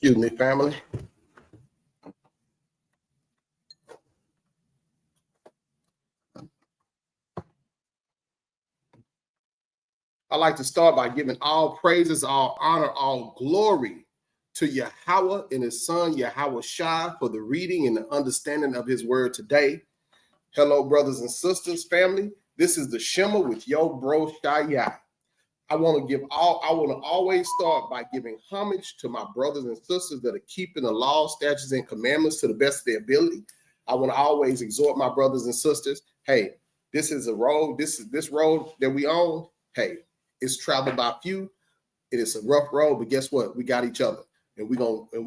Excuse me, family. I'd like to start by giving all praises, all honor, all glory to Yahweh and his son, Yahweh Shai, for the reading and the understanding of his word today. Hello, brothers and sisters, family. This is the Shema with your bro, Shi'yah. I want to always start by giving homage to my brothers and sisters that are keeping the law, statutes, and commandments to the best of their ability. I want to always exhort my brothers and sisters, hey, this is a road, this road that we own, hey, it's traveled by few. It is a rough road, but guess what? We got each other, and we're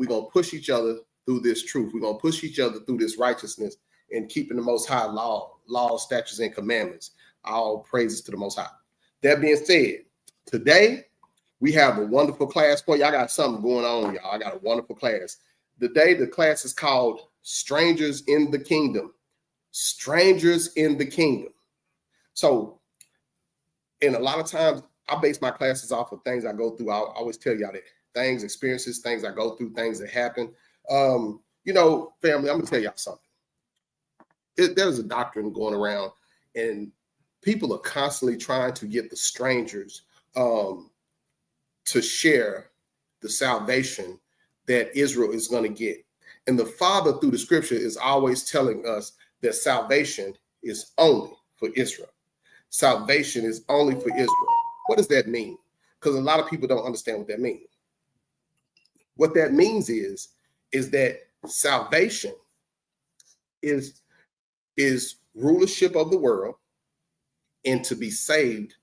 gonna push each other through this truth. We're gonna push each other through this righteousness and keeping the Most High law, statutes, and commandments. All praises to the Most High. That being said, today we have a wonderful class for you. I got something going on, y'all. I got a wonderful class. Today the class is called Strangers in the Kingdom. Strangers in the Kingdom. So, and a lot of times I base my classes off of things I go through. I always tell y'all that things, experiences, things I go through, things that happen. Family, I'm gonna tell y'all something. There's a doctrine going around, and people are constantly trying to get the strangers to share the salvation that Israel is going to get. And the Father, through the scripture, is always telling us that salvation is only for Israel. Salvation is only for Israel. What does that mean? Because a lot of people don't understand what that means. What that means is that salvation is rulership of the world and to be saved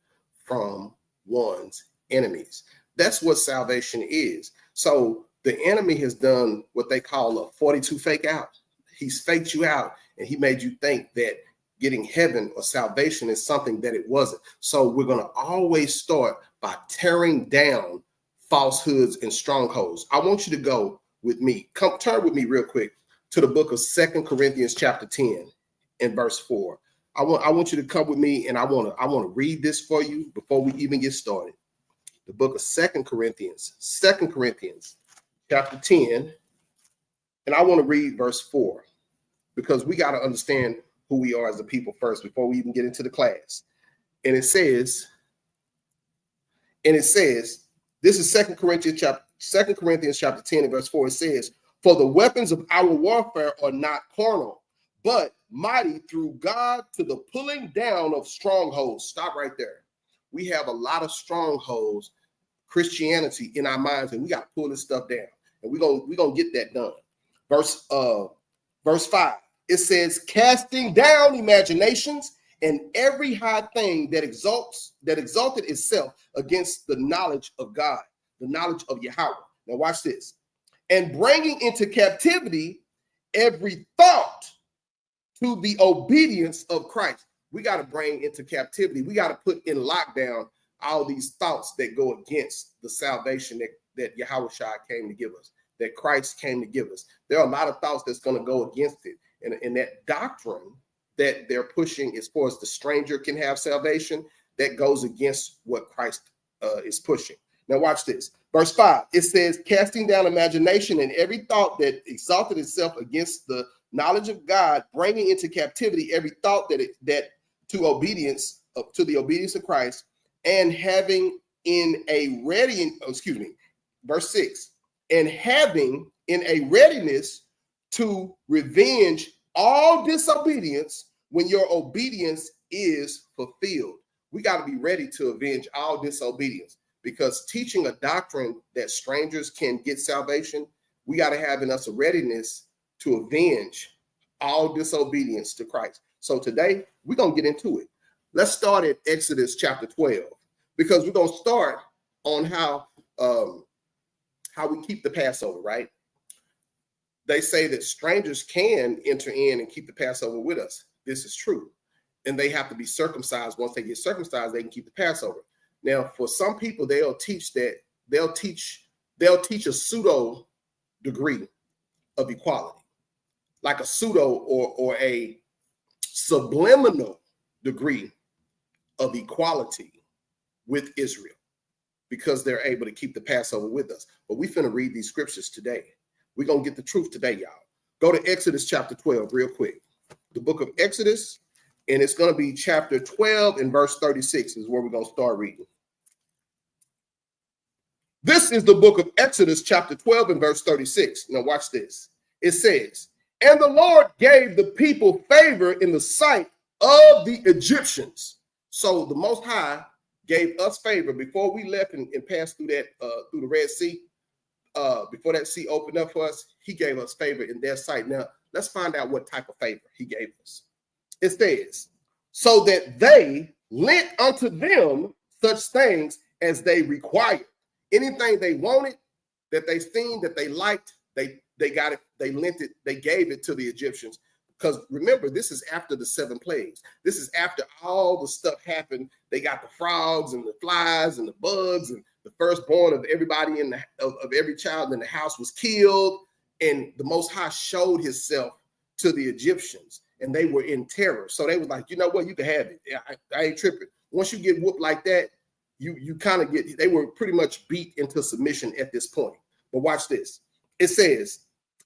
from one's enemies. That's what salvation is. So the enemy has done what they call a 42 fake out. He's faked you out, and he made you think that getting heaven or salvation is something that it wasn't. So we're going to always start by tearing down falsehoods and strongholds. I want you to go with me. Turn with me real quick to the book of 2 Corinthians chapter 10 and verse 4. I want you to come with me, and I want to read this for you before we even get started. The book of 2 Corinthians chapter 10, and I want to read verse 4 because we got to understand who we are as a people first before we even get into the class. And it says, this is 2 Corinthians chapter 10 and verse 4. It says, "For the weapons of our warfare are not carnal, but mighty through God to the pulling down of strongholds." Stop right there. We have a lot of strongholds, Christianity in our minds, and we got to pull this stuff down. And we're gonna get that done. Verse 5. It says, "Casting down imaginations and every high thing that exalted itself against the knowledge of God," the knowledge of Yahweh. Now watch this. "And bringing into captivity every thought to the obedience of Christ." We got to bring into captivity. We got to put in lockdown all these thoughts that go against the salvation that Yahweh Shai came to give us, that Christ came to give us. There are a lot of thoughts that's going to go against it. And that doctrine that they're pushing as far as the stranger can have salvation, that goes against what Christ is pushing. Now watch this. Verse 5, it says, "Casting down imagination and every thought that exalted itself against the knowledge of God, bringing into captivity every thought to the obedience of Christ, and having in a verse 6, and having in a readiness to revenge all disobedience when your obedience is fulfilled." We got to be ready to avenge all disobedience, because teaching a doctrine that strangers can get salvation, we got to have in us a readiness to avenge all disobedience to Christ. So today we're going to get into it. Let's start at Exodus chapter 12, because we're going to start on how we keep the Passover, right? They say that strangers can enter in and keep the Passover with us. This is true. And they have to be circumcised. Once they get circumcised, they can keep the Passover. Now, for some people, they'll teach a pseudo degree of equality, like a pseudo or a subliminal degree of equality with Israel. because they're able to keep the Passover with us. But we finna read these scriptures today. We're going to get the truth today, y'all. Go to Exodus chapter 12 real quick. The book of Exodus, and it's going to be chapter 12 and verse 36 is where we're going to start reading. This is the book of Exodus chapter 12 and verse 36. Now watch this. It says, and the Lord gave the people favor in the sight of the Egyptians. So the Most High gave us favor before we left and passed through that through the Red Sea. Before that sea opened up for us, he gave us favor in their sight. Now, let's find out what type of favor he gave us. It says, so that they lent unto them such things as they required. Anything they wanted, that they seen, that they liked, they got it, they lent it, they gave it to the Egyptians. Because remember, this is after the 7 plagues. This is after all the stuff happened. They got the frogs and the flies and the bugs, and the firstborn of everybody of every child in the house was killed. And the Most High showed himself to the Egyptians, and they were in terror. So they was like, you know what, you can have it. I ain't tripping. Once you get whooped like that, you kind of get, they were pretty much beat into submission at this point. But watch this. It says,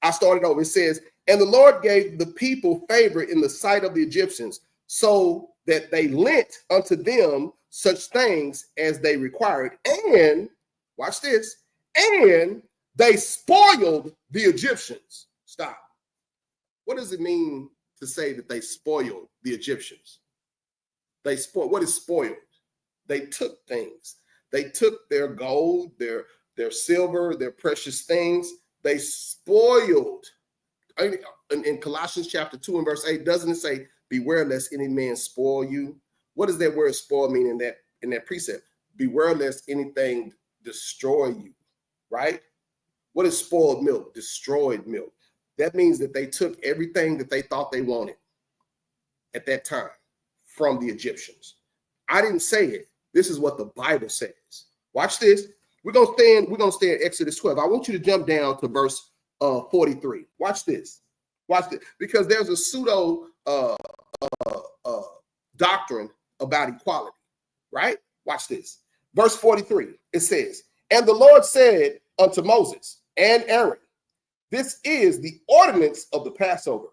I started over. It says, and the Lord gave the people favor in the sight of the Egyptians, so that they lent unto them such things as they required. And watch this. And they spoiled the Egyptians. Stop. What does it mean to say that they spoiled the Egyptians? They spoiled. What is spoiled? They took things. They took their gold, their silver, their precious things. They spoiled. In Colossians chapter 2 and verse 8, doesn't it say, beware lest any man spoil you? What does that word spoil mean in that precept? Beware lest anything destroy you, right? What is spoiled milk? Destroyed milk. That means that they took everything that they thought they wanted at that time from the Egyptians. I didn't say it. This is what the Bible says. Watch this. We're gonna stay in Exodus 12. I want you to jump down to verse 43. Watch this. Watch this. Because there's a pseudo doctrine about equality, right? Watch this. Verse 43. It says, and the Lord said unto Moses and Aaron, this is the ordinance of the Passover.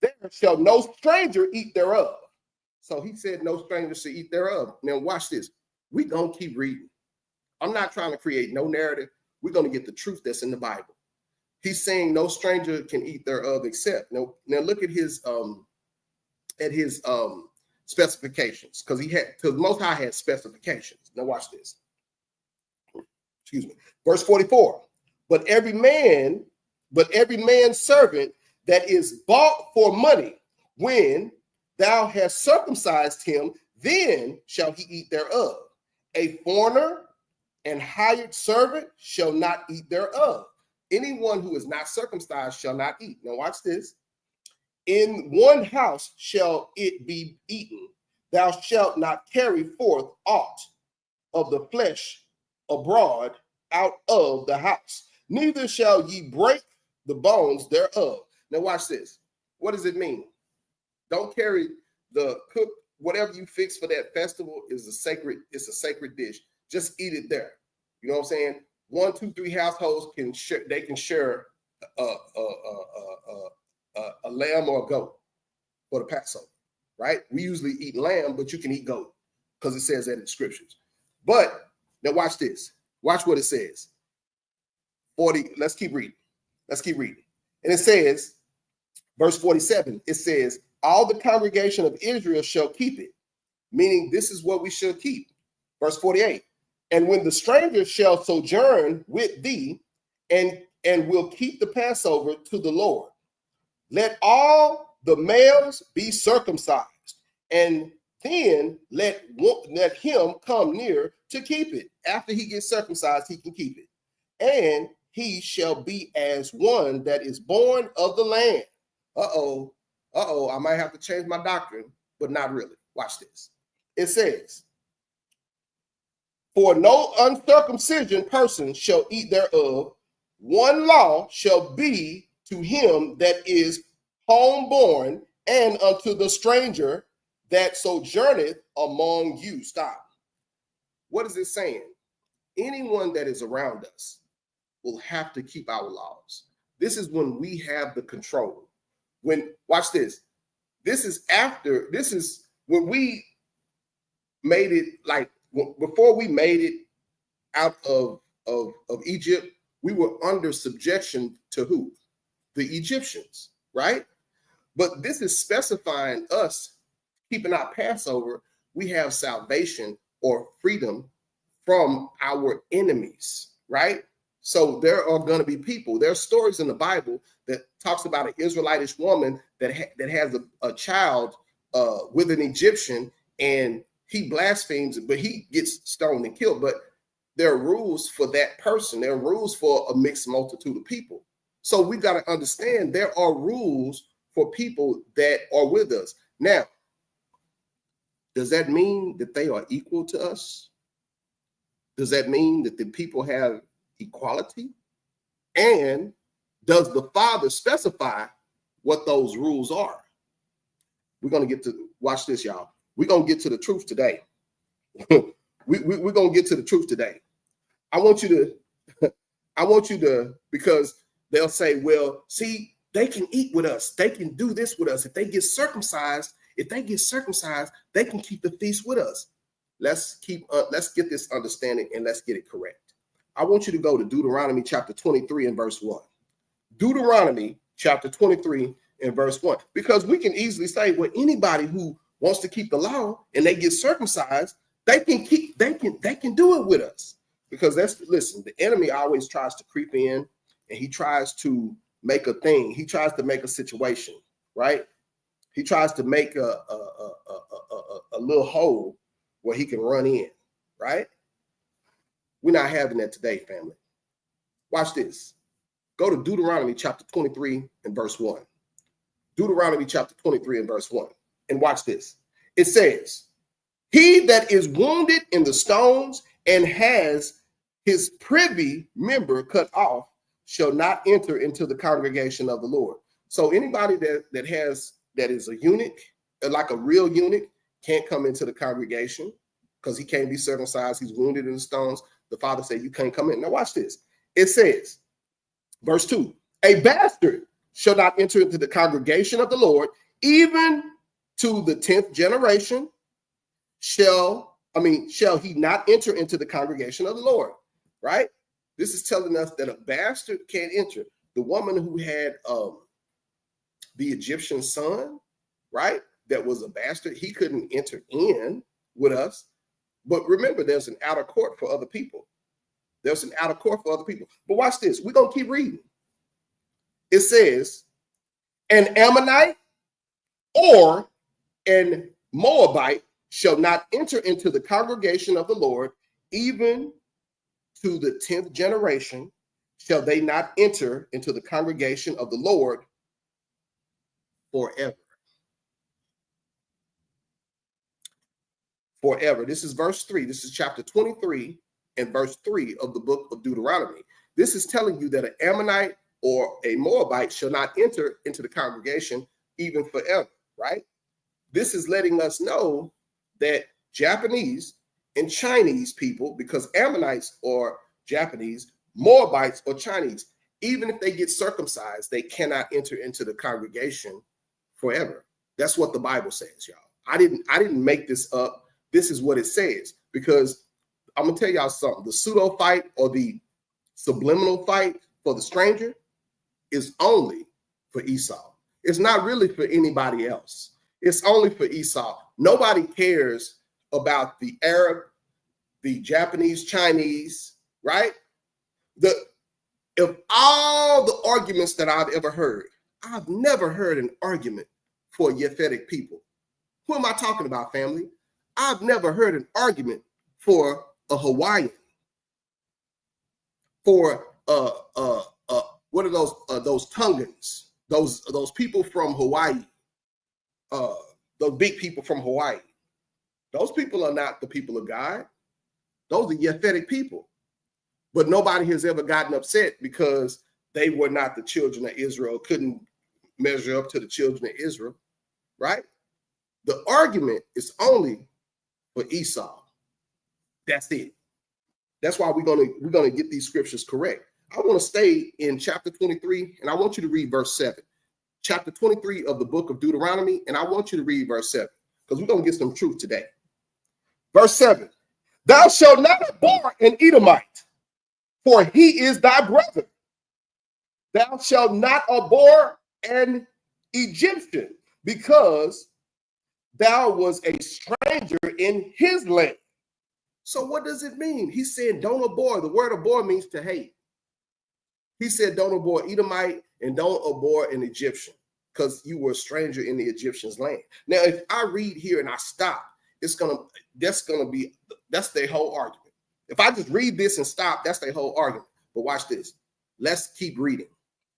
There shall no stranger eat thereof. So he said no stranger should eat thereof. Now watch this. We're going to keep reading. I'm not trying to create no narrative. We're going to get the truth that's in the Bible. He's saying no stranger can eat thereof except. Now look at his specifications, because Most High had specifications. Now watch this. Excuse me. Verse 44. But every man's servant that is bought for money, when thou hast circumcised him, then shall he eat thereof. A foreigner and hired servant shall not eat thereof. Anyone who is not circumcised shall not eat. Now watch this. In one house shall it be eaten. Thou shalt not carry forth aught of the flesh abroad out of the house. Neither shall ye break the bones thereof. Now watch this. What does it mean? Don't carry the cook, whatever you fix for that festival it's a sacred dish. Just eat it there. You know what I'm saying? 1, 2, 3 households can share a lamb or a goat for the Passover, right? We usually eat lamb, but you can eat goat because it says that in the scriptures. But now watch this. Watch what it says. 40. Let's keep reading. And it says, verse 47, it says, all the congregation of Israel shall keep it, meaning this is what we should keep. Verse 48, and when the stranger shall sojourn with thee and will keep the Passover to the Lord, let all the males be circumcised, and then let him come near to keep it. After he gets circumcised, he can keep it. And he shall be as one that is born of the land. I might have to change my doctrine, but not really. Watch this. It says, for no uncircumcision person shall eat thereof. One law shall be to him that is homeborn, and unto the stranger that sojourneth among you. Stop. What is it saying? anyone that is around us will have to keep our laws. This is when we have the control. Watch this. This is when we made it, like before we made it out of Egypt, we were under subjection to who? The Egyptians, right? But this is specifying us keeping our Passover. We have salvation or freedom from our enemies, right? So there are going to be people. There are stories in the Bible that talks about an Israelitish woman that has a child with an Egyptian, and he blasphemes, but he gets stoned and killed. But there are rules for that person. There are rules for a mixed multitude of people. So we got to understand there are rules for people that are with us. Now, does that mean that they are equal to us? Does that mean that the people have equality? And does the Father specify what those rules are? We're going to get to, watch this, y'all. We're going to get to the truth today. We're going to get to the truth today. I want you to, because they'll say, well, see, they can eat with us. They can do this with us. If they get circumcised, they can keep the feast with us. Let's get this understanding and let's get it correct. I want you to go to Deuteronomy chapter 23 and verse 1. Deuteronomy chapter 23 and verse 1. Because we can easily say, well, anybody who wants to keep the law and they get circumcised, they can do it with us. Because listen, the enemy always tries to creep in and he tries to make a thing. He tries to make a situation, right? He tries to make a little hole where he can run in, right? We're not having that today, family. Watch this. Go to Deuteronomy chapter 23 and verse 1. Deuteronomy chapter 23 and verse 1. And watch this. It says, he that is wounded in the stones and has his privy member cut off shall not enter into the congregation of the Lord. So anybody that is a eunuch, like a real eunuch, can't come into the congregation because he can't be circumcised. He's wounded in the stones. The Father said, you can't come in. Now watch this. It says, verse 2, a bastard shall not enter into the congregation of the Lord, even to the 10th generation shall he not enter into the congregation of the Lord, right? This is telling us that a bastard can't enter. The woman who had the Egyptian son, right, that was a bastard, he couldn't enter in with us. But remember, there's an outer court for other people. There's an outer court for other people. But watch this. We're going to keep reading. It says, an Ammonite or an Moabite shall not enter into the congregation of the Lord, even to the 10th generation shall they not enter into the congregation of the Lord forever. Forever. This is verse 3. This is chapter 23 and verse 3 of the book of Deuteronomy. This is telling you that an Ammonite or a Moabite shall not enter into the congregation even forever, right? This is letting us know that Japanese and Chinese people, because Ammonites or Japanese, Moabites or Chinese, even if they get circumcised, they cannot enter into the congregation forever. That's what the Bible says, y'all. I didn't make this up. This is what it says, because I'm gonna tell y'all something. The pseudo fight or the subliminal fight for the stranger is only for Esau. It's not really for anybody else. It's only for Esau. Nobody cares about the Arab, the Japanese, Chinese, right? Of all the arguments that I've ever heard, I've never heard an argument for Yaphetic people. Who am I talking about, family? I've never heard an argument for a Hawaiian, for what are those Tongans, those people from Hawaii, those big people from Hawaii. Those people are not the people of God. Those are Yaphetic people. But nobody has ever gotten upset because they were not the children of Israel, couldn't measure up to the children of Israel, right? The argument is only for Esau. That's it. That's why we're gonna get these scriptures correct. I want to stay in chapter 23, and I want you to read verse 7. Chapter 23 of the book of Deuteronomy, and I want you to read verse 7, because we're gonna get some truth today. Verse 7. Thou shalt not abhor an Edomite, for he is thy brother. Thou shalt not abhor an Egyptian, because thou was a stranger in his land. So what does it mean? He said, don't abhor. The word abhor means to hate. He said, don't abhor Edomite and don't abhor an Egyptian, because you were a stranger in the Egyptian's land. Now, if I read here and I stop, that's their whole argument. If I just read this and stop, that's their whole argument. But watch this. Let's keep reading.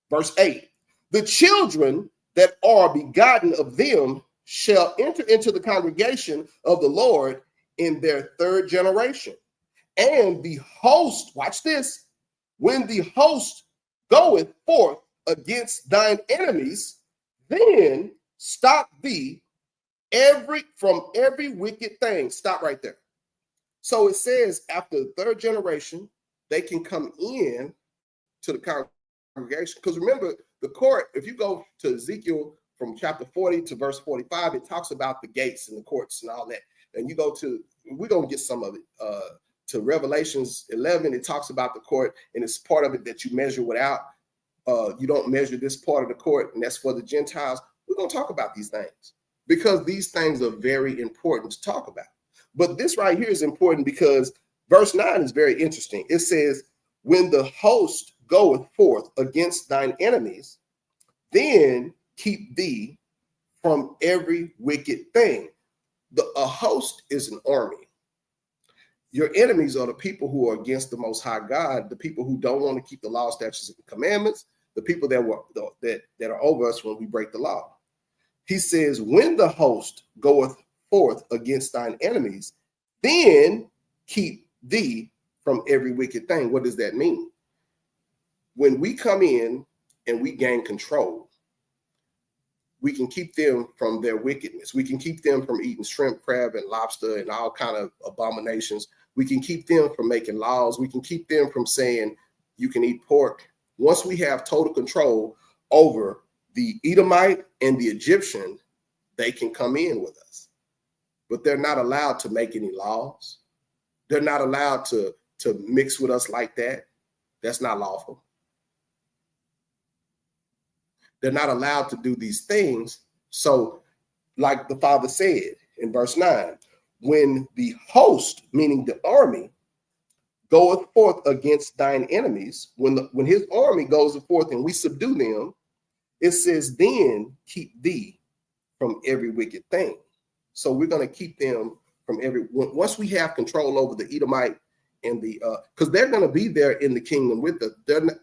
Verse 8. The children that are begotten of them shall enter into the congregation of the Lord in their third generation. And the host, watch this, when the host goeth forth against thine enemies, then stop thee from every wicked thing. Stop right there. So it says after the third generation, they can come in to the congregation. Because remember, the court, if you go to Ezekiel from chapter 40 to verse 45, it talks about the gates and the courts and all that. And you go to, we're going to get some of it, to Revelations 11, it talks about the court, and it's part of it that you measure without. You don't measure this part of the court, and that's for the Gentiles. We're going to talk about these things because these things are very important to talk about. But this right here is important because verse 9 is very interesting. It says, when the host goeth forth against thine enemies, then keep thee from every wicked thing. A host is an army. Your enemies are the people who are against the Most High God, the people who don't want to keep the law, statutes, and commandments, the people that are over us when we break the law. He says, when the host goeth forth against thine enemies, then keep thee from every wicked thing. What does that mean? When we come in and we gain control, we can keep them from their wickedness. We can keep them from eating shrimp, crab, and lobster and all kind of abominations. We can keep them from making laws. We can keep them from saying you can eat pork. Once we have total control over the Edomite and the Egyptian, they can come in with us. But they're not allowed to make any laws. They're not allowed to mix with us like that. That's not lawful. They're not allowed to do these things. So, like the Father said in verse 9, when the host, meaning the army, goeth forth against thine enemies, when his army goes forth and we subdue them, it says, then keep thee from every wicked thing. So we're going to keep them from once we have control over the Edomite and the, because they're going to be there in the kingdom with us,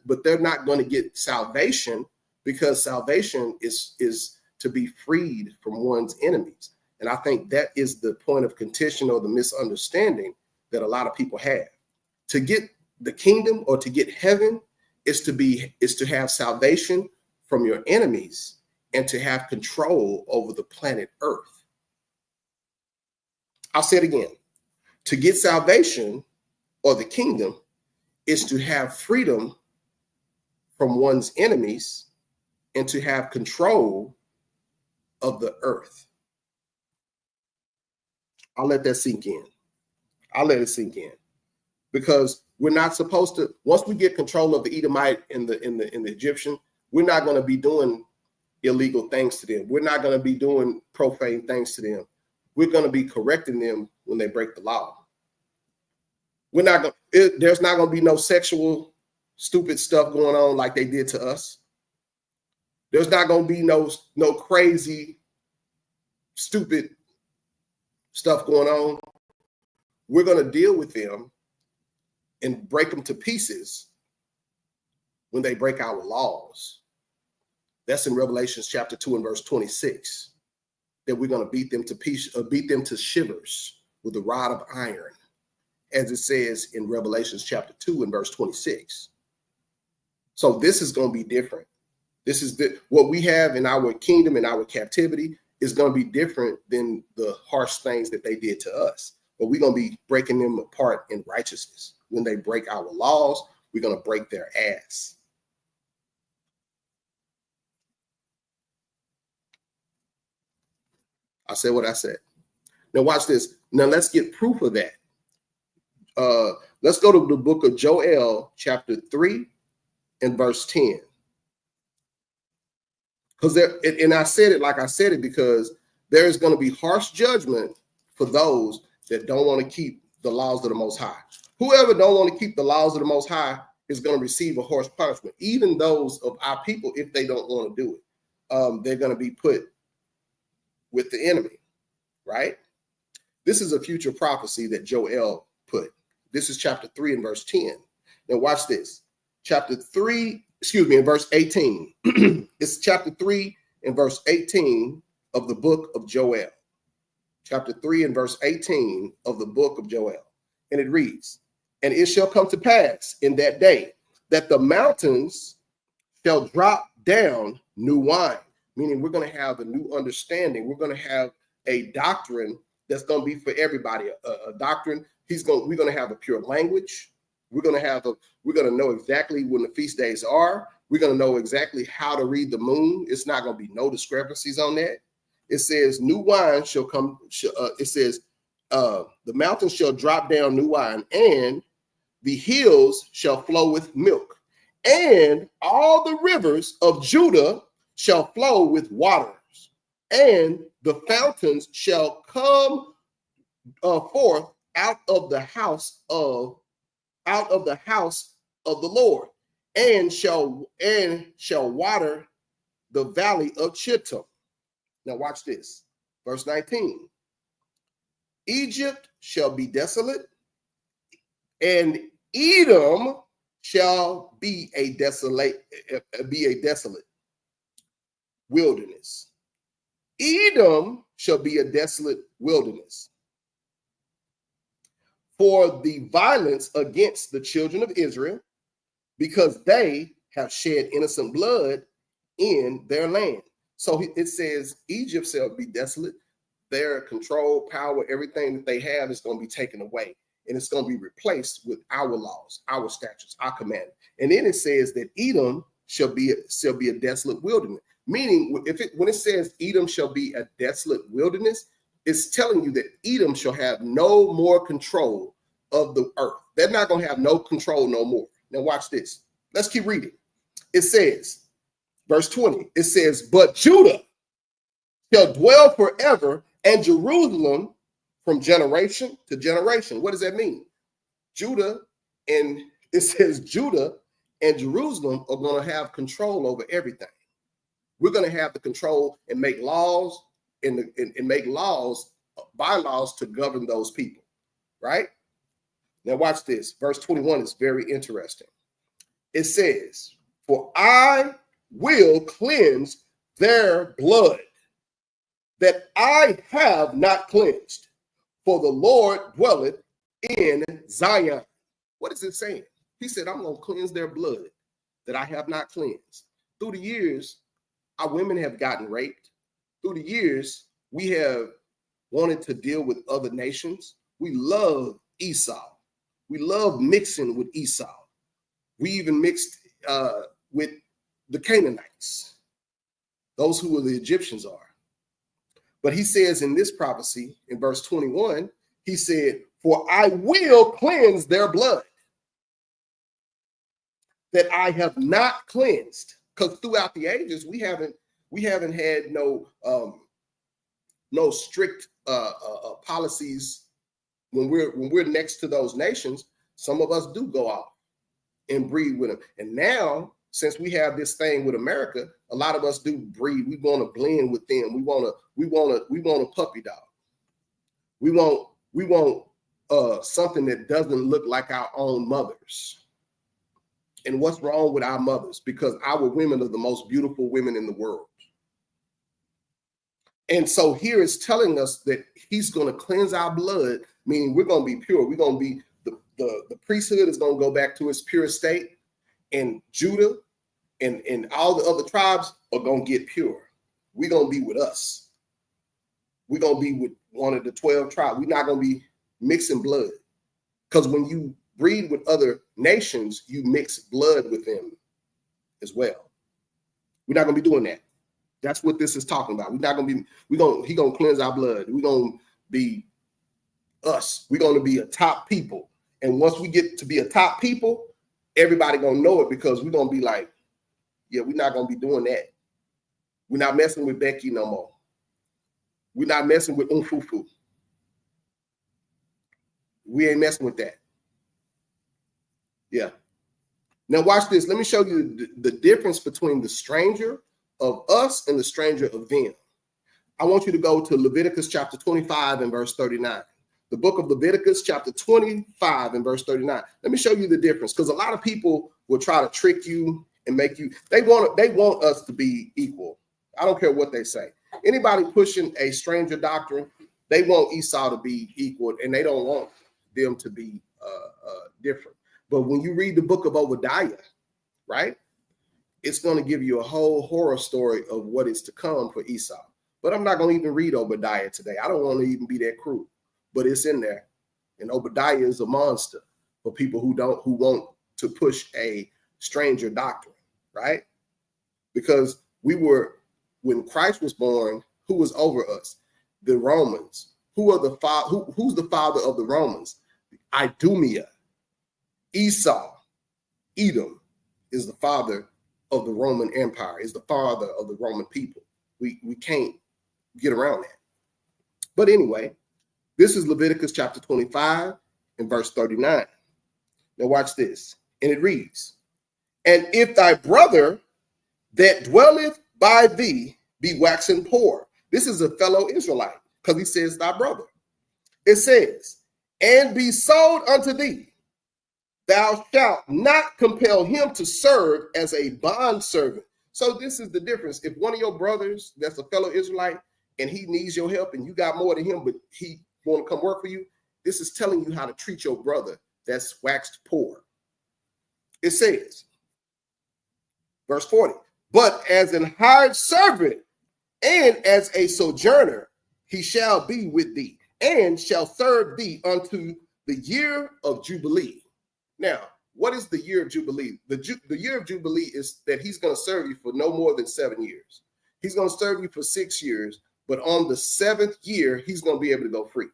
but they're not going to get salvation, because salvation is to be freed from one's enemies. And I think that is the point of contention or the misunderstanding that a lot of people have. To get the kingdom or to get heaven is to have salvation from your enemies and to have control over the planet Earth. I'll say it again. To get salvation or the kingdom is to have freedom from one's enemies and to have control of the earth. I'll let that sink in. I'll let it sink in, because we're not supposed to. Once we get control of the Edomite and the Egyptian, we're not going to be doing illegal things to them. We're not going to be doing profane things to them. We're going to be correcting them when they break the law. We're not going. There's not going to be no sexual, stupid stuff going on like they did to us. There's not going to be no crazy, stupid stuff going on. We're going to deal with them and break them to pieces when they break our laws. That's in Revelation chapter 2 and verse 26. That we're going to beat them to pieces, beat them to shivers with a rod of iron, as it says in Revelation chapter 2 and verse 26. So this is going to be different. This is what we have in our kingdom and our captivity is going to be different than the harsh things that they did to us. But we're going to be breaking them apart in righteousness. when they break our laws, we're going to break their ass. I said what I said. Now watch this. Now let's get proof of that. Let's go to the book of Joel, chapter 3 and verse 10. Because there, and I said it like I said it because there is going to be harsh judgment for those that don't want to keep the laws of the Most High. Whoever don't want to keep the laws of the Most High is going to receive a harsh punishment. Even those of our people, if they don't want to do it, they're going to be put with the enemy, right? This is a future prophecy that Joel put. This is chapter 3 and verse 10. Now watch this. Chapter 3, in verse 18. It's chapter 3 and verse 18 of the book of Joel. Chapter 3 and verse 18 of the book of Joel. And it reads, and it shall come to pass in that day that the mountains shall drop down new wine, meaning we're going to have a new understanding. We're going to have a doctrine that's going to be for everybody. A doctrine. We're going to have a pure language. We're going to know exactly when the feast days are. We're going to know exactly how to read the moon. It's not going to be no discrepancies on that. It says new wine shall come. It says the mountains shall drop down new wine, and the hills shall flow with milk, and all the rivers of Judah shall flow with waters, and the fountains shall come forth out of the house of the Lord, and shall water the valley of Chittim. Now watch this, verse 19. Egypt shall be desolate, and Edom shall be a desolate wilderness. Edom shall be a desolate wilderness for the violence against the children of Israel, because they have shed innocent blood in their land. So it says Egypt shall be desolate. Their control, power, everything that they have is going to be taken away. And it's going to be replaced with our laws, our statutes, our command. And then it says that Edom shall be a desolate wilderness. Meaning, when it says Edom shall be a desolate wilderness, it's telling you that Edom shall have no more control of the earth. They're not going to have no control no more. Now watch this. Let's keep reading. It says, verse 20, it says, but Judah shall dwell forever, and Jerusalem from generation to generation. What does that mean? Judah, and it says Judah and Jerusalem are going to have control over everything. We're going to have the control and make laws and make laws, bylaws to govern those people, right? Now watch this. Verse 21 is very interesting. It says, for I will cleanse their blood that I have not cleansed, for the Lord dwelleth in Zion. What is it saying? He said, I'm going to cleanse their blood that I have not cleansed. Through the years, our women have gotten raped. Through the years, we have wanted to deal with other nations. We love Esau. We love mixing with Esau. We even mixed with the Canaanites, those who the Egyptians are. But he says in this prophecy, in verse 21, he said, for I will cleanse their blood that I have not cleansed. Because throughout the ages, we haven't had no strict policies. When we're next to those nations, some of us do go out and breed with them. And now, since we have this thing with America, a lot of us do breed. We want to blend with them. We want a puppy dog. We want something that doesn't look like our own mothers. And what's wrong with our mothers? Because our women are the most beautiful women in the world. And so here it's telling us that he's going to cleanse our blood, meaning we're going to be pure. We're going to be, the priesthood is going to go back to its pure state. And Judah and all the other tribes are going to get pure. We're going to be with us. We're going to be with one of the 12 tribes. We're not going to be mixing blood. Because when you breed with other nations, you mix blood with them as well. We're not going to be doing that. That's what this is talking about. We're not going to be, he going to cleanse our blood. We're going to be us. We're going to be a top people. And once we get to be a top people, everybody going to know it, because we're going to be like, yeah, we're not going to be doing that. We're not messing with Becky no more. We're not messing with Umfufu. We ain't messing with that. Yeah. Now watch this. Let me show you the difference between the stranger of us and the stranger of them. I want you to go to Leviticus chapter 25 and verse 39. The book of Leviticus chapter 25 and verse 39. Let me show you the difference, because a lot of people will try to trick you and make you, they want us to be equal. I don't care what they say. Anybody pushing a stranger doctrine, they want Esau to be equal, and they don't want them to be different. But when you read the book of Obadiah, right, it's going to give you a whole horror story of what is to come for Esau. But I'm not going to even read Obadiah today. I don't want to even be that cruel, but it's in there. And Obadiah is a monster for people who want to push a stranger doctrine, right? Because when Christ was born, who was over us? The Romans. Who's the father of the Romans? Idumea. Esau, Edom, is the father of the Roman Empire, is the father of the Roman people. We can't get around that. But anyway, this is Leviticus chapter 25 and verse 39. Now watch this. And it reads, and if thy brother that dwelleth by thee be waxen poor. This is a fellow Israelite, because he says thy brother. It says, and be sold unto thee, thou shalt not compel him to serve as a bondservant. So this is the difference. If one of your brothers that's a fellow Israelite and he needs your help and you got more than him, but he want to come work for you, this is telling you how to treat your brother that's waxed poor. It says, verse 40, but as an hired servant and as a sojourner, he shall be with thee and shall serve thee unto the year of Jubilee. Now, what is the year of Jubilee? The year of Jubilee is that he's going to serve you for no more than 7 years. He's going to serve you for 6 years, but on the 7th year, he's going to be able to go free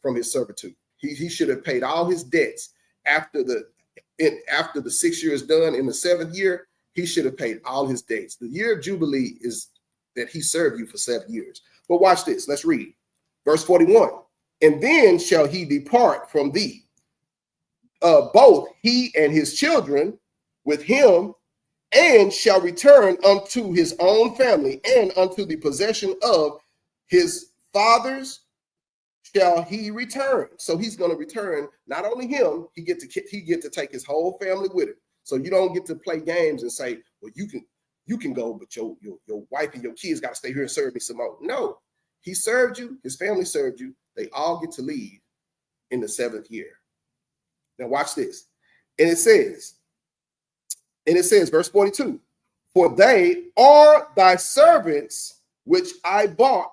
from his servitude. He should have paid all his debts after the 6 years done. In the 7th year, he should have paid all his debts. The year of Jubilee is that he served you for 7 years. But watch this. Let's read. Verse 41. And then shall he depart from thee, both he and his children with him, and shall return unto his own family and unto the possession of his fathers shall he return. So he's going to return. Not only him, he get to take his whole family with him. So you don't get to play games and say, well, you can go, but your wife and your kids got to stay here and serve me some more. No, he served you. His family served you. They all get to leave in the 7th year. Now watch this. And it says, verse 42, for they are thy servants, which I bought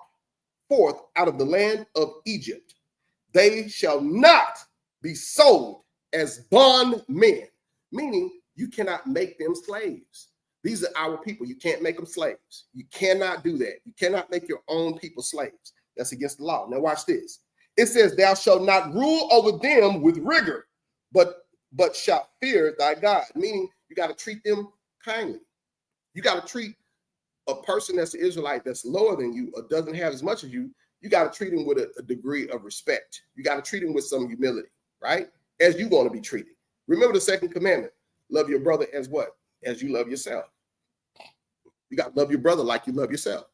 forth out of the land of Egypt. They shall not be sold as bondmen, meaning you cannot make them slaves. These are our people. You can't make them slaves. You cannot do that. You cannot make your own people slaves. That's against the law. Now watch this. It says, thou shalt not rule over them with rigor, but shalt fear thy God, meaning you got to treat them kindly. You got to treat a person that's an Israelite that's lower than you or doesn't have as much as you. You got to treat him with a degree of respect. You got to treat him with some humility, right? As you want to be treated. Remember the second commandment, love your brother as what? As you love yourself. You got to love your brother like you love yourself.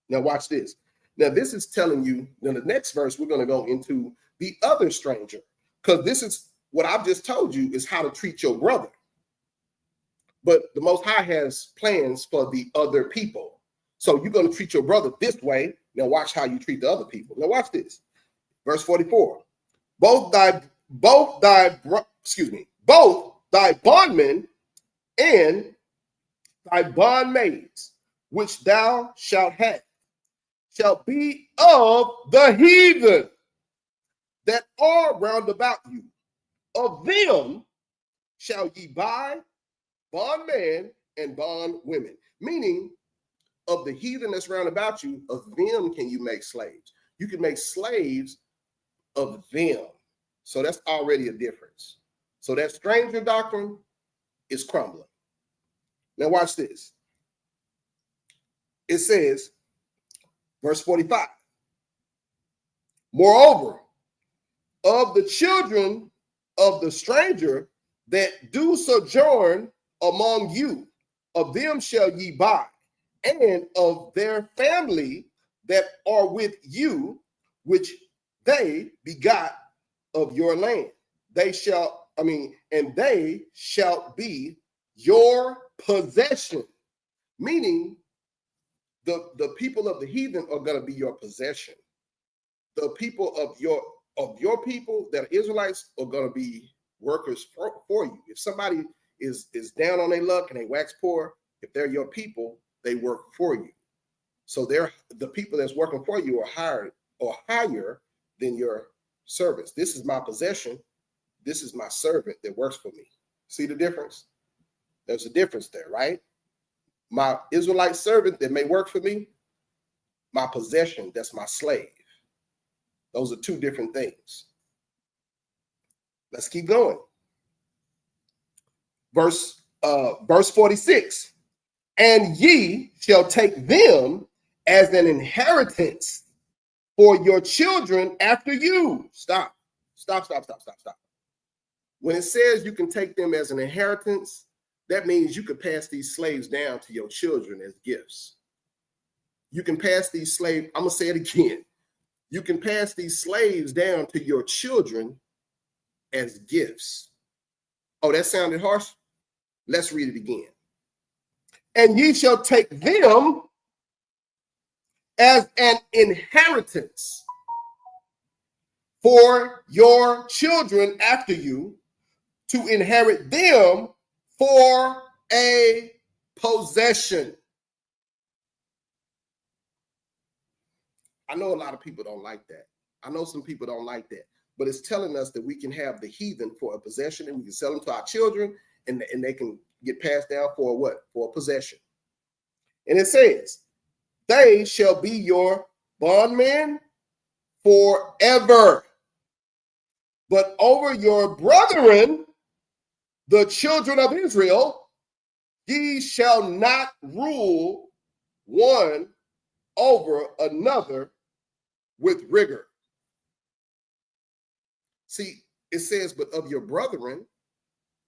Now watch this. Now this is telling you, in the next verse, we're going to go into the other stranger, because this is what I've just told you is how to treat your brother. But the Most High has plans for the other people. So you're going to treat your brother this way. Now watch how you treat the other people. Now watch this. Verse 44. Both thy bondmen and thy bondmaids, which thou shalt have, shall be of the heathen. that are round about you. Of them shall ye buy bondmen and bondwomen. Meaning, of the heathen that's round about you, of them can you make slaves. You can make slaves of them. So that's already a difference. So that stranger doctrine is crumbling. Now watch this. It says, verse 45, moreover, of the children of the stranger that do sojourn among you, of them shall ye buy, and of their family that are with you, which they begot of your land. They shall, and they shall be your possession. Meaning, the people of the heathen are going to be your possession. The people of your people that are Israelites are going to be workers for you. If somebody is down on their luck and they wax poor, if they're your people, they work for you. So the people that's working for you are higher than your servants. This is my possession. This is my servant that works for me. See the difference? There's a difference there, right? My Israelite servant that may work for me, my possession, that's my slave. Those are two different things. Let's keep going. Verse 46. And ye shall take them as an inheritance for your children after you. Stop. When it says you can take them as an inheritance, that means you could pass these slaves down to your children as gifts. You can pass these slaves, I'm going to say it again. You can pass these slaves down to your children as gifts. Oh, that sounded harsh? Let's read it again. And ye shall take them as an inheritance for your children after you, to inherit them for a possession. I know a lot of people don't like that. I know some people don't like that, but it's telling us that we can have the heathen for a possession, and we can sell them to our children, and they can get passed down for what? For a possession. And it says, they shall be your bondmen forever. But over your brethren, the children of Israel, ye shall not rule one over another with rigor. See, it says, but of your brethren,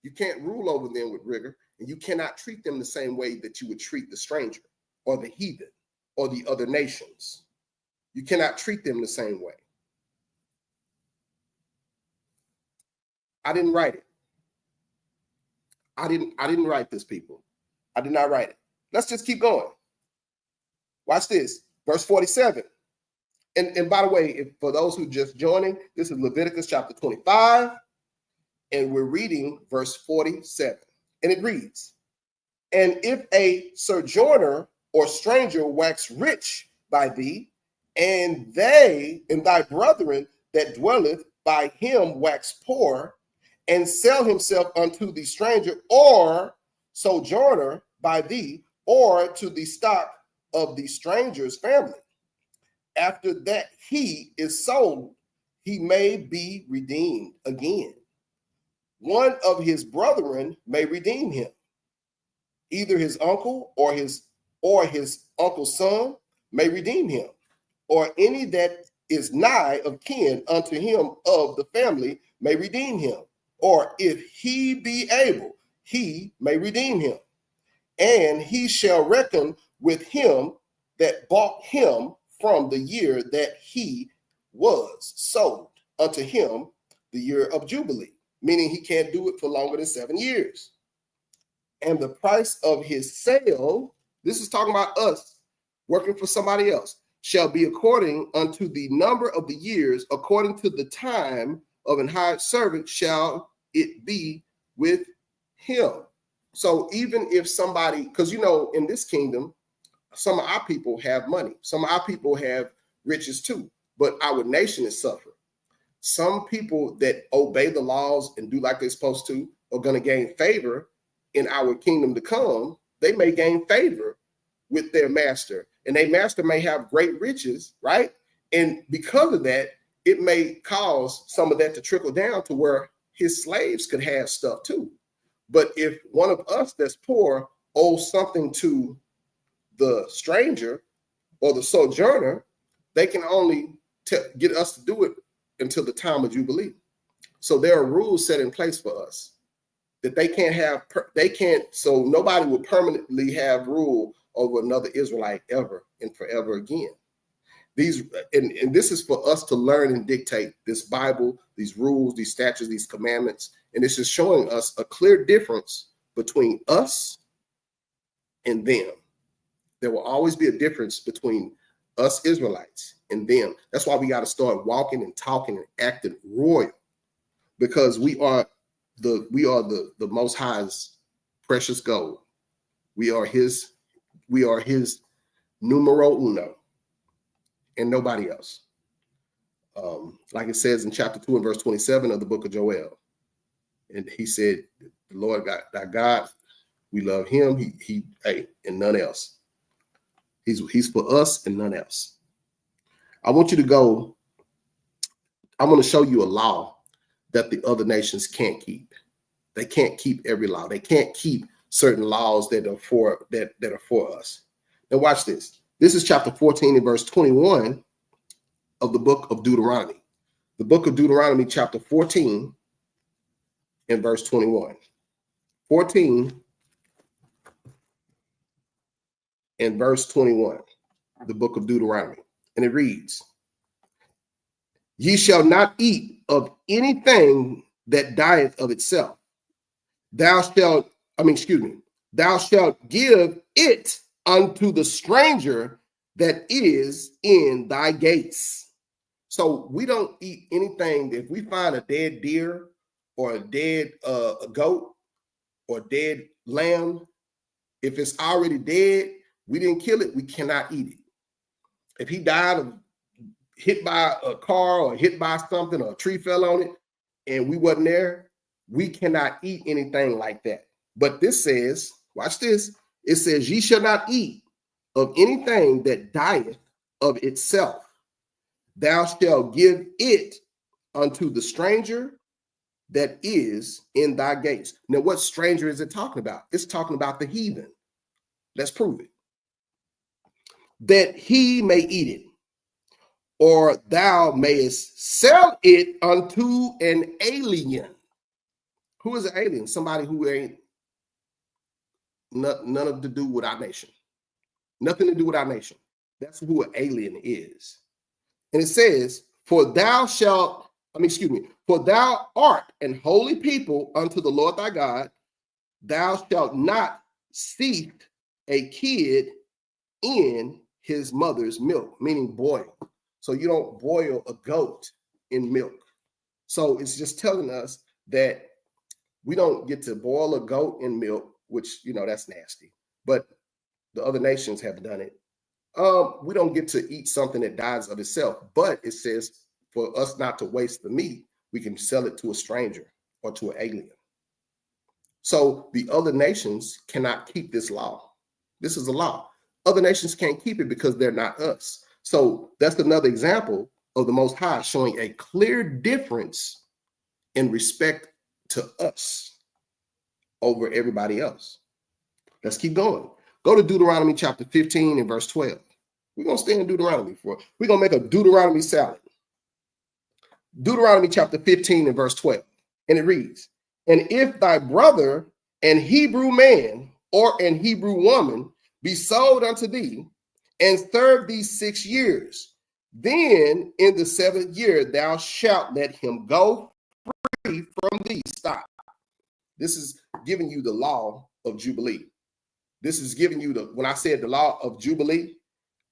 you can't rule over them with rigor, and you cannot treat them the same way that you would treat the stranger or the heathen or the other nations. You cannot treat them the same way. I didn't write it. I didn't write this, people. I did not write it. Let's just keep going. Watch this. Verse 47. And by the way, for those who just joining, this is Leviticus chapter 25, and we're reading verse 47. And it reads, and if a sojourner or stranger wax rich by thee, and thy brethren that dwelleth by him wax poor, and sell himself unto the stranger or sojourner by thee, or to the stock of the stranger's family, after that he is sold, he may be redeemed again. One of his brethren may redeem him, either his uncle or his uncle's son may redeem him, or any that is nigh of kin unto him of the family may redeem him, or if he be able, he may redeem him. And he shall reckon with him that bought him from the year that he was sold unto him, the year of Jubilee, meaning he can't do it for longer than 7 years. And the price of his sale, this is talking about us working for somebody else, shall be according unto the number of the years, according to the time of an hired servant shall it be with him. So even if somebody, because in this kingdom, some of our people have money. Some of our people have riches too, but our nation is suffering. some people that obey the laws and do like they're supposed to are going to gain favor in our kingdom to come. They may gain favor with their master, and their master may have great riches, right? And because of that, it may cause some of that to trickle down to where his slaves could have stuff too. But if one of us that's poor owes something to the stranger or the sojourner, they can only get us to do it until the time of Jubilee. So there are rules set in place for us that they can't, so nobody will permanently have rule over another Israelite ever and forever again. And this is for us to learn and dictate this Bible, these rules, these statutes, these commandments. And this is showing us a clear difference between us and them. There will always be a difference between us Israelites and them. That's why we got to start walking and talking and acting royal, because we are the Most High's precious gold. We are his numero uno and nobody else. Like it says in chapter 2 and verse 27 of the book of Joel. And he said, the Lord God, we love him. He and none else. He's for us and none else. I want you to go. I'm going to show you a law that the other nations can't keep. They can't keep every law. They can't keep certain laws that are for us. Now watch this. This is chapter 14 and verse 21 of the book of Deuteronomy. The book of Deuteronomy, chapter 14 and verse 21. 14 and verse 21, the book of Deuteronomy. And it reads, ye shall not eat of anything that dieth of itself. Thou shalt give it unto the stranger that is in thy gates. So we don't eat anything. If we find a dead deer or a dead a goat or a dead lamb, if it's already dead, we didn't kill it, we cannot eat it. If he died of hit by a car or hit by something or a tree fell on it and we wasn't there, we cannot eat anything like that. But this says, watch this, it says, ye shall not eat of anything that dieth of itself. Thou shalt give it unto the stranger that is in thy gates. Now, what stranger is it talking about? It's talking about the heathen. Let's prove it. That he may eat it, or thou mayest sell it unto an alien. Who is an alien? Somebody who ain't none of to do with our nation. Nothing to do with our nation. That's who an alien is. And it says, for thou art an holy people unto the Lord thy God. Thou shalt not seethe a kid in his mother's milk, meaning boil. So you don't boil a goat in milk. So it's just telling us that we don't get to boil a goat in milk, which, that's nasty. But the other nations have done it. We don't get to eat something that dies of itself. But it says for us not to waste the meat, we can sell it to a stranger or to an alien. So the other nations cannot keep this law. This is a law. Other nations can't keep it because they're not us. So that's another example of the Most High showing a clear difference in respect to us over everybody else. Let's keep going. Go to Deuteronomy chapter 15 and verse 12. We're going to stay in Deuteronomy we're going to make a Deuteronomy salad. Deuteronomy chapter 15 and verse 12. And it reads, and if thy brother, an Hebrew man or an Hebrew woman, be sold unto thee, and serve thee 6 years, then in the 7th year thou shalt let him go free from thee. Stop. This is giving you the law of Jubilee. This is giving you when I said the law of Jubilee,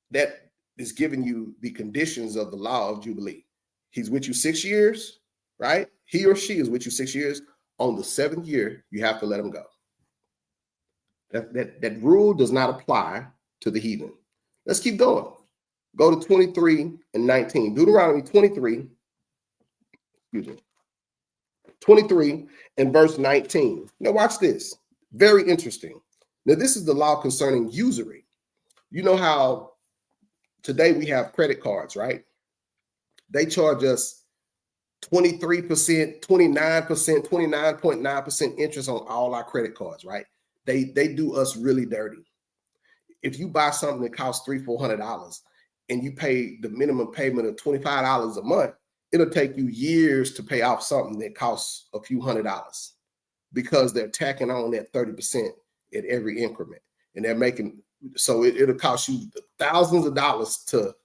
that is giving you the conditions of the law of Jubilee. He's with you 6 years, right? He or she is with you 6 years. On the 7th year, you have to let him go. That rule does not apply to the heathen. Let's keep going. Go to 23 and 19. Deuteronomy 23 excuse me, 23 and verse 19. Now watch this. Very interesting. Now this is the law concerning usury. You know how today we have credit cards, right? They charge us 23%, 29%, 29.9% interest on all our credit cards, right? They do us really dirty. If you buy something that costs $300-400 and you pay the minimum payment of $25 a month, it'll take you years to pay off something that costs a few $100s because they're tacking on that 30% at every increment, and they're making so it'll cost you thousands of dollars to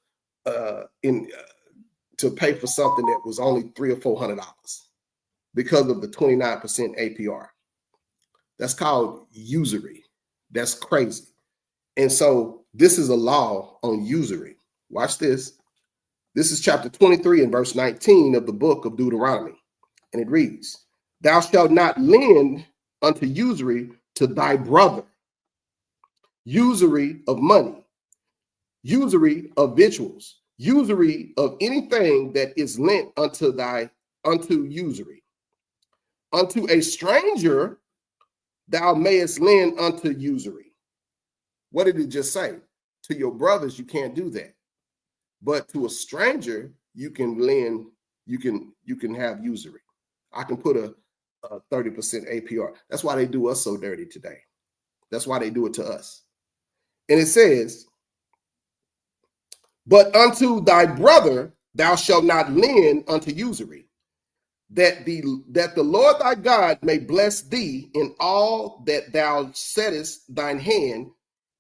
pay for something that was only $300 or $400 because of the 29% APR. That's called usury. That's crazy. And so this is a law on usury. Watch this. This is chapter 23 and verse 19 of the book of Deuteronomy. And it reads, "Thou shalt not lend unto usury to thy brother, usury of money, usury of victuals, usury of anything that is lent unto usury. Unto a stranger thou mayest lend unto usury." What did it just say? To your brothers, you can't do that. But to a stranger, you can lend, you can have usury. I can put a 30% APR. That's why they do us so dirty today. That's why they do it to us. And it says, "But unto thy brother thou shalt not lend unto usury, that the Lord thy God may bless thee in all that thou settest thine hand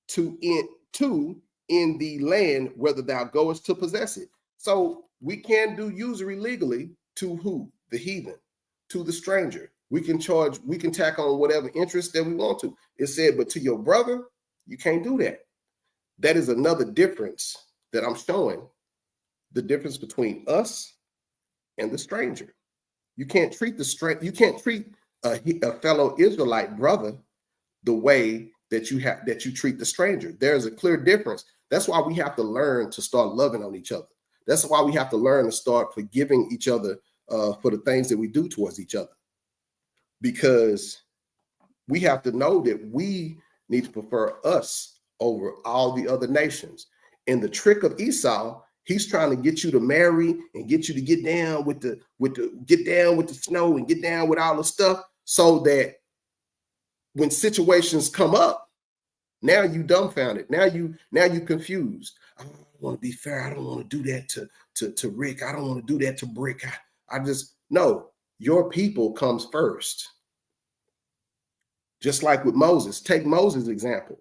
to in the land whether thou goest to possess it." So we can do usury legally to who? The heathen, to the stranger. We can tack on whatever interest that we want to. It said, but to your brother, you can't do that. That is another difference that I'm showing, the difference between us and the stranger. You can't treat a fellow Israelite brother the way that you treat the stranger. There's a clear difference. That's why we have to learn to start loving on each other. That's why we have to learn to start forgiving each other for the things that we do towards each other. Because we have to know that we need to prefer us over all the other nations. And the trick of Esau, he's trying to get you to marry and get you to get down with the snow and get down with all the stuff, so that when situations come up, now you dumbfounded. Now you confused. I don't want to be fair. I don't want to do that to Rick. I don't want to do that to Brick. I just no. Your people comes first. Just like with Moses. Take Moses' example.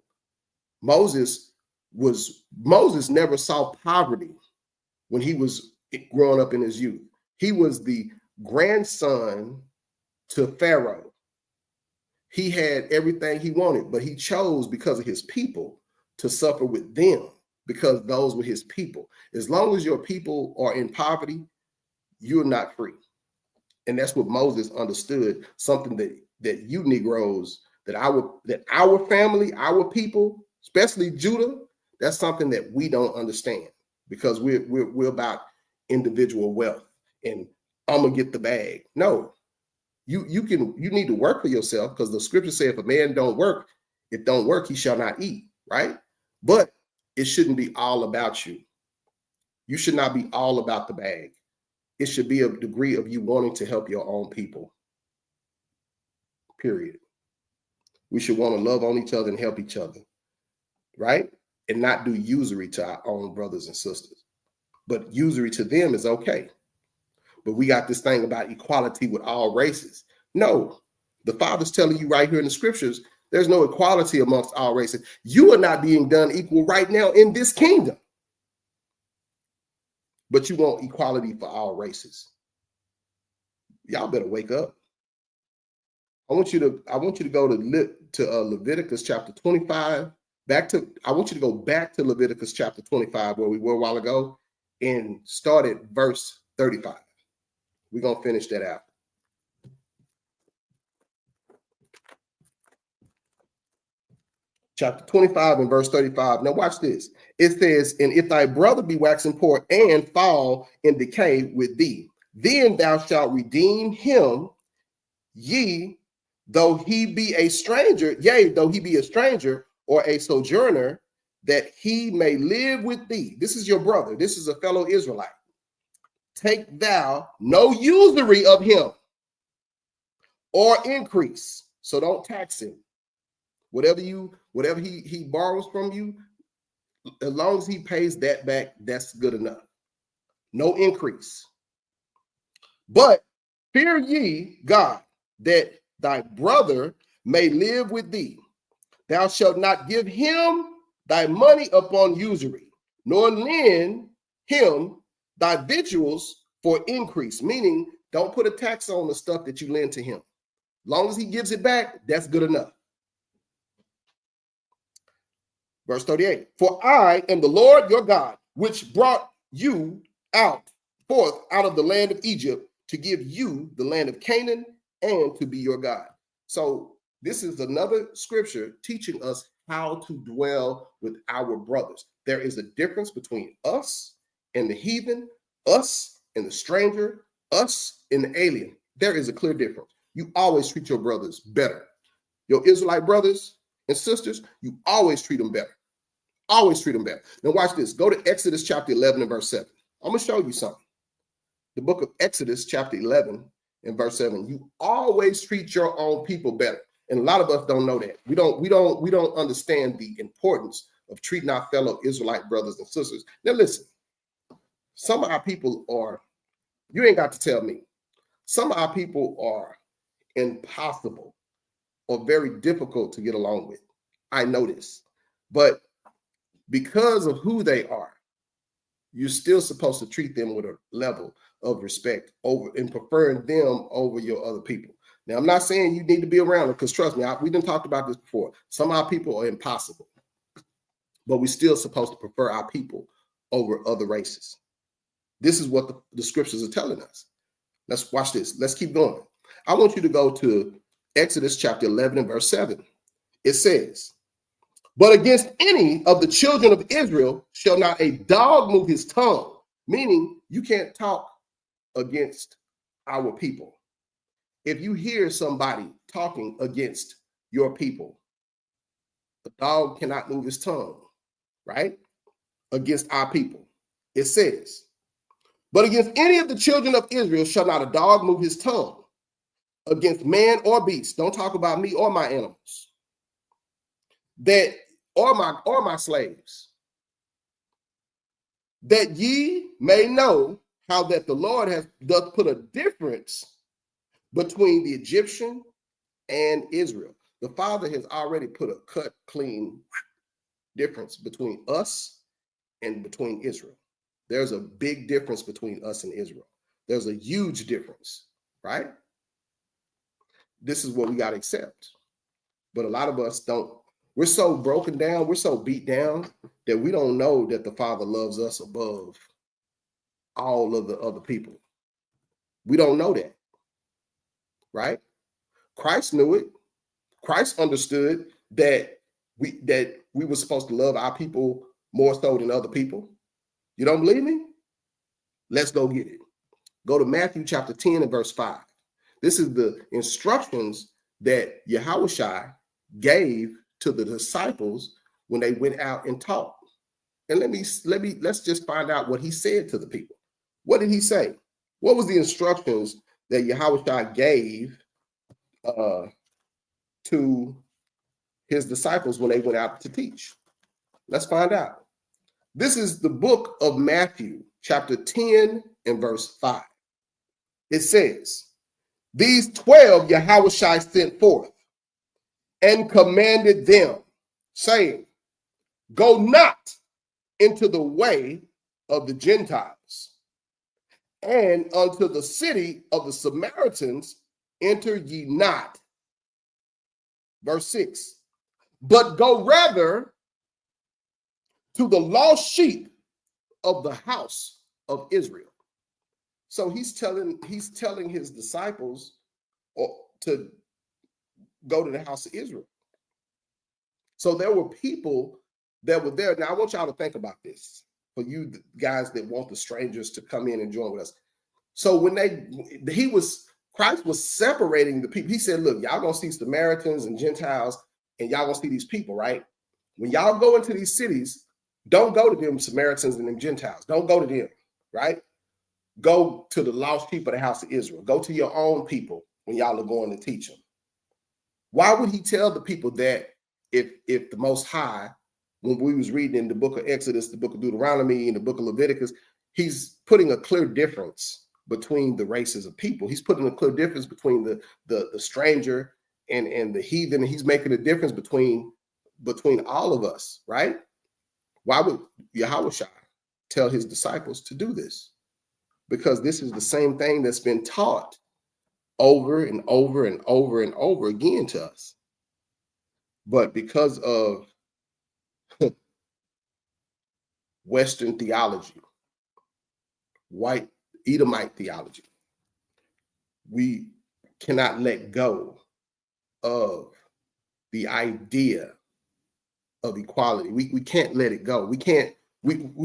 Moses never saw poverty when he was growing up in his youth. He was the grandson to Pharaoh. He had everything he wanted, but he chose, because of his people, to suffer with them, because those were his people. As long as your people are in poverty, you're not free. And that's what Moses understood, something that you Negroes, that our family, our people, especially Judah, that's something that we don't understand, because we're about individual wealth and I'm gonna get the bag. No, you need to work for yourself, because the scripture says if a man don't work, he shall not eat, right? But it shouldn't be all about you. You should not be all about the bag. It should be a degree of you wanting to help your own people. Period. We should want to love on each other and help each other, right? And not do usury to our own brothers and sisters. But usury to them is okay. But we got this thing about equality with all races. No, the Father's telling you right here in the scriptures, there's no equality amongst all races. You are not being done equal right now in this kingdom. But you want equality for all races. Y'all better wake up. I want you to go to Leviticus chapter 25. I want you to go back to Leviticus chapter 25, where we were a while ago, and start at verse 35. We're going to finish that out. Chapter 25 and verse 35. Now watch this. It says, "And if thy brother be waxing poor and fall in decay with thee, Then thou shalt redeem him, ye, though he be a stranger, yea, though he be a stranger or a sojourner, that he may live with thee. This is your brother. This is a fellow Israelite. Take thou no usury of him or increase. So don't tax him. Whatever he borrows from you, as long as he pays that back, that's good enough. No increase. But fear ye God, that thy brother may live with thee. Thou shalt not give him thy money upon usury, nor lend him thy victuals for increase. Meaning, don't put a tax on the stuff that you lend to him. As long as he gives it back, that's good enough. Verse 38, for I am the Lord your God, which brought you forth out of the land of Egypt, to give you the land of Canaan and to be your God. So this is another scripture teaching us how to dwell with our brothers. There is a difference between us and the heathen, us and the stranger, us and the alien. There is a clear difference. You always treat your brothers better. Your Israelite brothers and sisters, you always treat them better. Always treat them better. Now watch this. Go to Exodus chapter 11 and verse 7. I'm going to show you something. The book of Exodus chapter 11 and verse 7. You always treat your own people better. And a lot of us don't know that. We don't understand the importance of treating our fellow Israelite brothers and sisters. Now listen, some of our people are, you ain't got to tell me, some of our people are impossible or very difficult to get along with. I know this. But because of who they are, you're still supposed to treat them with a level of respect over and preferring them over your other people. Now, I'm not saying you need to be around them, because trust me, we didn't talk about this before. Some of our people are impossible, but we're still supposed to prefer our people over other races. This is what the scriptures are telling us. Let's watch this. Let's keep going. I want you to go to Exodus chapter 11 and verse 7. It says, but against any of the children of Israel shall not a dog move his tongue, meaning you can't talk against our people. If you hear somebody talking against your people, the dog cannot move his tongue, right? Against our people. It says, but against any of the children of Israel shall not a dog move his tongue, against man or beast. Don't talk about me or my animals. That or my slaves, that ye may know how that the Lord doth put a difference between the Egyptian and Israel. The Father has already put a cut clean difference between us and between Israel. There's a big difference between us and Israel. There's a huge difference, right? This is what we got to accept. But a lot of us don't. We're so broken down, we're so beat down that we don't know that the Father loves us above all of the other people. We don't know that, right? Christ knew it. Christ understood that we were supposed to love our people more so than other people. You don't believe me? Let's go get it. Go to Matthew chapter 10 and verse 5. This is the instructions that Yahushua gave to the disciples when they went out and taught. And let's just find out what he said to the people. What did he say? What was the instructions that Yahushua gave to his disciples when they went out to teach? Let's find out. This is the book of Matthew, chapter 10 and verse 5. It says, these 12 Yahushua sent forth and commanded them, saying, go not into the way of the Gentiles, and unto the city of the Samaritans enter ye not. Verse 6, but go rather to the lost sheep of the house of Israel. So he's telling his disciples to go to the house of Israel. So there were people that were there. Now I want y'all to think about this, for you guys that want the strangers to come in and join with us. So when Christ was separating the people. He said, look, y'all gonna see Samaritans and Gentiles, and y'all gonna see these people, right? When y'all go into these cities, don't go to them Samaritans and them Gentiles. Don't go to them, right? Go to the lost people of the house of Israel. Go to your own people when y'all are going to teach them. Why would he tell the people that if the Most High, when we was reading in the book of Exodus, the book of Deuteronomy, and the book of Leviticus, he's putting a clear difference between the races of people. He's putting a clear difference between the stranger and the heathen. And he's making a difference between all of us, right? Why would Yahushua tell his disciples to do this? Because this is the same thing that's been taught over and over and over and over again to us. But because of Western theology, white Edomite theology, we cannot let go of the idea of equality. We can't let it go. We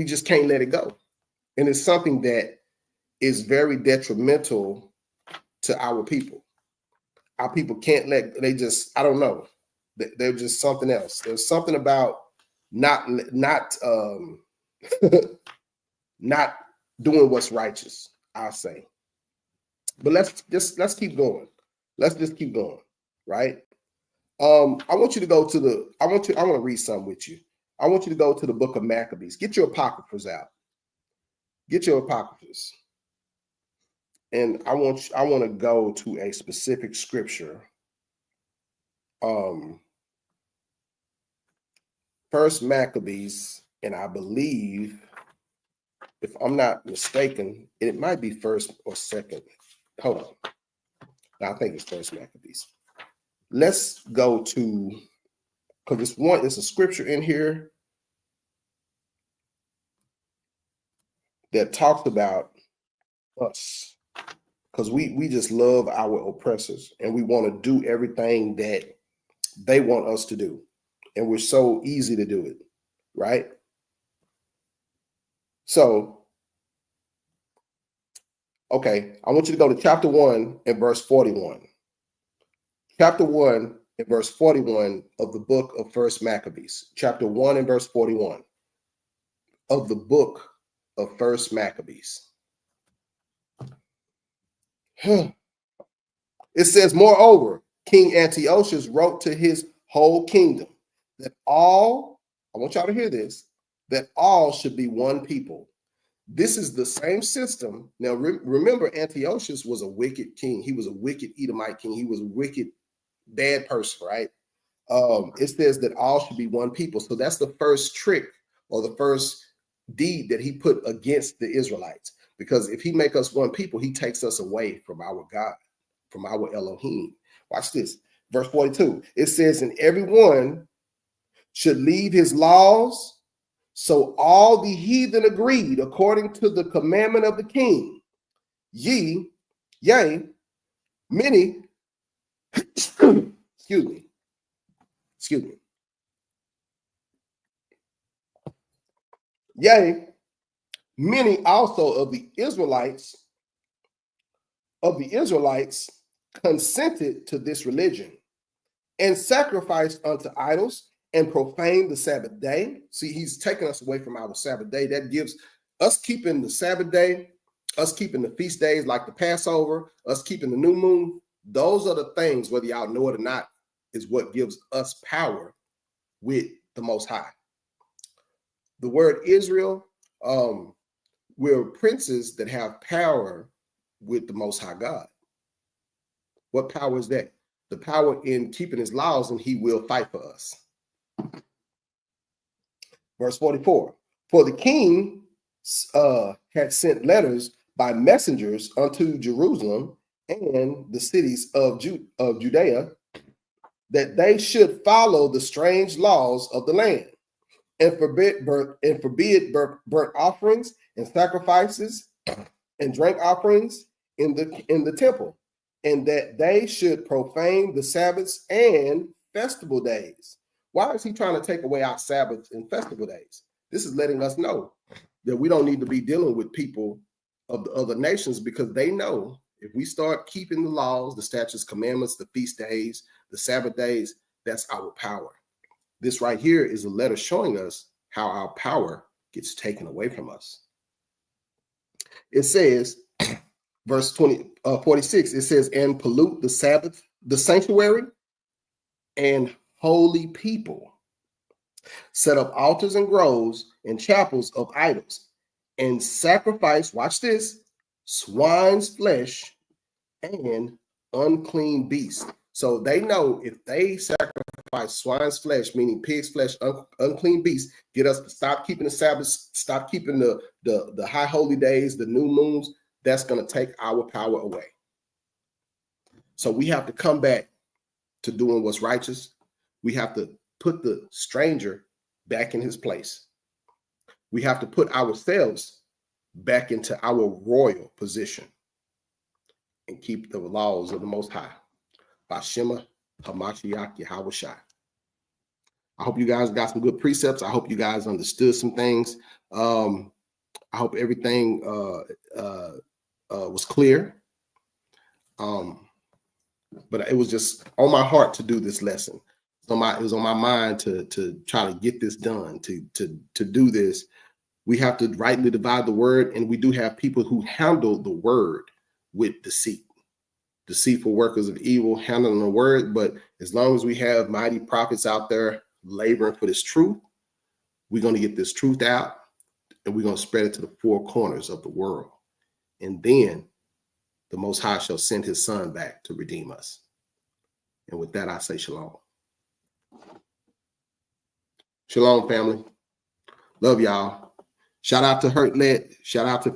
just can't let it go. And it's something that is very detrimental to our people. Our people can't I don't know. They're just something else. There's something about not not doing what's righteous, I'll say. But let's keep going. Let's just keep going, right? I want you to go to I want to read something with you. I want you to go to the book of Maccabees. Get your apocryphas out. Get your apocryphas. And I want to go to a specific scripture. First Maccabees, and I believe, if I'm not mistaken, it might be first or second. Hold on. I think it's first Maccabees. Let's go to, because it's a scripture in here that talks about us. Because we just love our oppressors and we want to do everything that they want us to do. And we're so easy to do it, right? So, okay, I want you to go to chapter 1 and verse 41. Chapter 1 and verse 41 of the book of First Maccabees. Chapter 1 and verse 41 of the book of First Maccabees. It says, moreover, King Antiochus wrote to his whole kingdom that all, I want y'all to hear this, that all should be one people. This is the same system. Now, remember, Antiochus was a wicked king. He was a wicked Edomite king. He was a wicked, bad person, right? It says that all should be one people. So that's the first trick or the first deed that he put against the Israelites. Because if he make us one people, he takes us away from our God, from our Elohim. Watch this. Verse 42. It says, and everyone should leave his laws. So all the heathen agreed according to the commandment of the king. Yea, many, excuse me. Yea, many also of the Israelites consented to this religion and sacrificed unto idols and profaned the Sabbath day. See, he's taking us away from our Sabbath day. That gives us keeping the Sabbath day, us keeping the feast days like the Passover, us keeping the new moon. Those are the things, whether y'all know it or not, is what gives us power with the Most High. The word Israel, we're princes that have power with the Most High God. What power is that? The power in keeping his laws, and he will fight for us. Verse 44, for the king had sent letters by messengers unto Jerusalem and the cities of Judea that they should follow the strange laws of the land and forbid burnt offerings and sacrifices and drink offerings in the temple, and that they should profane the Sabbaths and festival days. Why is he trying to take away our Sabbaths and festival days? This is letting us know that we don't need to be dealing with people of the other nations, because they know if we start keeping the laws, the statutes, commandments, the feast days, the Sabbath days, that's our power. This right here is a letter showing us how our power gets taken away from us. It says, verse 46, it says, and pollute the Sabbath, the sanctuary, and holy people. Set up altars and groves and chapels of idols, and sacrifice, watch this, swine's flesh and unclean beasts. So they know if they sacrifice swine's flesh, meaning pig's flesh, unclean beasts, get us to stop keeping the Sabbath, stop keeping the high holy days, the new moons, that's going to take our power away. So we have to come back to doing what's righteous. We have to put the stranger back in his place. We have to put ourselves back into our royal position and keep the laws of the Most High. Bashima Hamashiach Yahweh Shai. I hope you guys got some good precepts. I hope you guys understood some things. I hope everything was clear. But it was just on my heart to do this lesson. It was on my mind to try to get this done, to do this. We have to rightly divide the word, and we do have people who handle the word with deceit. Deceitful workers of evil handling the word. But as long as we have mighty prophets out there laboring for this truth, we're going to get this truth out, and we're going to spread it to the four corners of the world. And then the Most High shall send his son back to redeem us. And with that, I say shalom. Shalom, family. Love y'all. Shout out to Hurtlet. Shout out to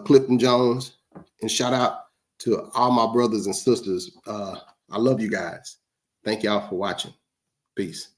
Clifton Jones. And shout out to all my brothers and sisters. I love you guys. Thank y'all for watching. Peace.